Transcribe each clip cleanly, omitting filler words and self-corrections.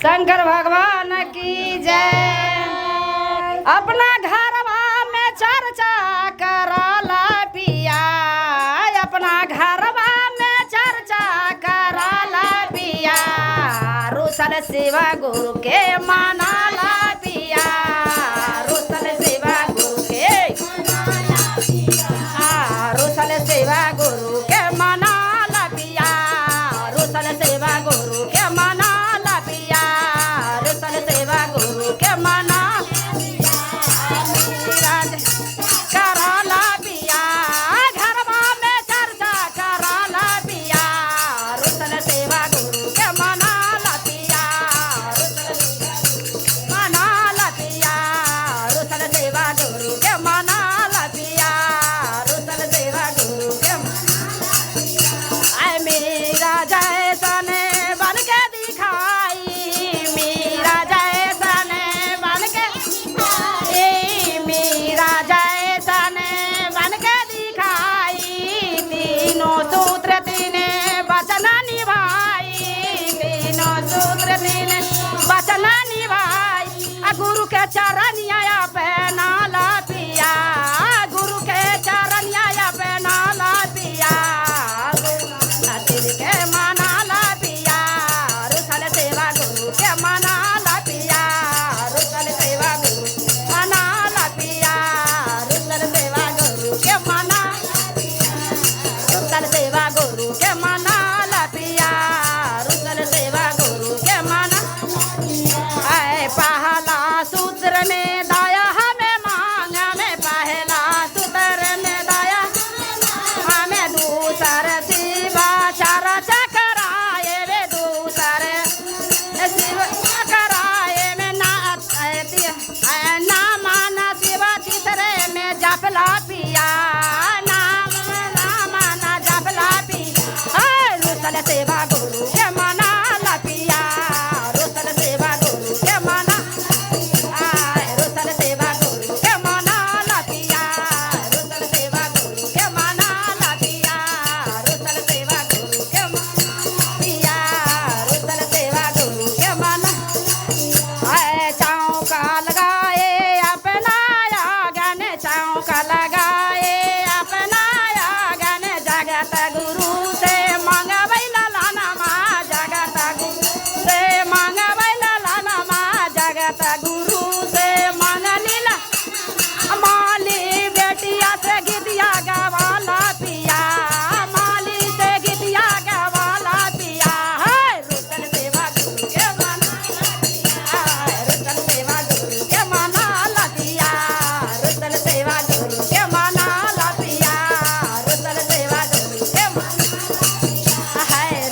शंकर भगवान की जय। अपना घरवा में चर्चा कराला पिया, अपना घरवा में चर्चा कराला पिया, रुसल शिवा गुरु के मनाला पिया, रुसल शिवा गुरु के रुसल शिवा गुरु के मनाला पिया, रुसल शिवा गुरु के मनाला पिया, रुसल शिवा गुरु के मना कराला पिया, घरवा में चर्चा कराला पिया, रुसल शिवा गुरु के मनाला पिया, मनाला पिया, रुसल शिवा गुरु के मनाला पिया, रुसल शिवा गुरु के आए मेरा जैसन बन के दिखाई, मेरा जैसन बन के मेरा जैसन बन के दिखाई, तीनों सूत्र तीन वचन निभाई, तीनों सूत्र तीन वचन निभाई, गुरु के चरण आया पहनाला पिया, गुरु के चरण आया पहनाला पिया, के मनाला पिया, रुसल सेवा गुरु के मनाला पिया, रुसल सेवा गुरु मनाला पिया, रुसल सेवा गुरु के मना रुसल सेवा गुरु के मनाला पिया, रुसल सेवा गुरु के मना आए पहला सूत्र में दया हमें मांग, हमें पहला सूत्र में दया हमें दूसर शिवा चारा चकराए वे दूसर शिव चकराए में ना माना शिवा तीसरे में जपला पिया, नाम माना जपला पिया, रुसल सेवा गुरु के मनाला पिया, रुसल सेवा गुरु के मना रुसल सेवा गुरु के मनाला पिया, रुसल सेवा गुरु के मनाला पिया, रुसल सेवा गुरु के पिया, रुसल सेवा गुरु के मना चौका लगाए अपना आंगन, चौका लगाए अपना आंगन, जगत गुरु से मंगवै लालनमा, जगत गुरु से मंगवै लालनमा, जगत गुरु से मंगलीला माली बेटिया से गीतिया गवाला पिया, माली से गीतिया गवाला पिया, रुसल सेवा गुरु के मनाला पिया, रुसल सेवा गुरु के मनाला पिया, रुसल सेवा गुरु के मनाला पिया, रुसल सेवा गुरु के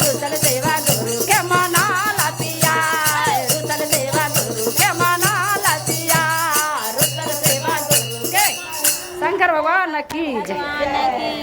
रुसल सेवा गुरु के मनाला पिया, रुसल सेवा गुरु के मनाला पिया, रुसल सेवा गुरु के शंकर भगवान की जय।